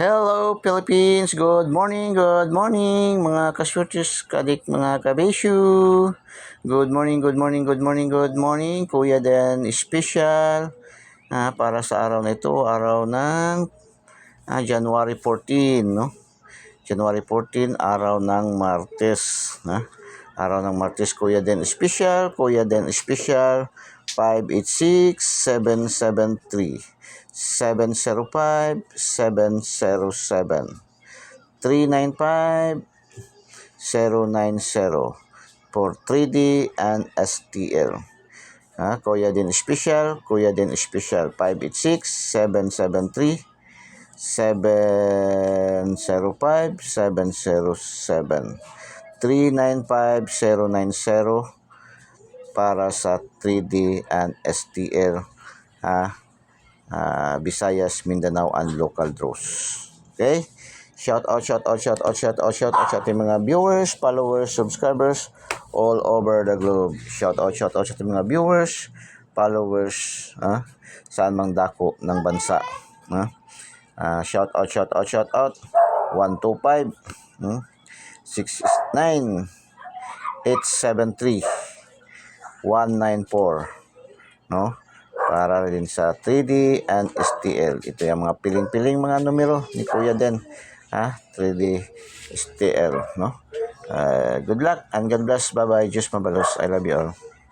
Hello Philippines! Good morning mga kasyutis, kadik, mga kabesyu. Good morning. Kuya Den special para sa araw na ito, araw ng January 14, no? January 14, araw ng Martes, araw ng Martes, Kuya Den special, 586-773 705-707 395-090 for 3D and STL. Kuya din special 586-773 705-707 395-090 para sa 3D and STL, Visayas, Mindanao, and local draws. Okay? Shout out sa ating mga viewers, followers, subscribers all over the globe. Shout out sa ating mga viewers, followers, saan mang dako ng bansa. Shout out 125 669 873 194, no? Para rin sa 3D and STL. Ito yung mga piling-piling mga numero ni Kuya Den, 3D STL, no? Good luck and God bless. Bye-bye. Diyos mabalos. I love you all.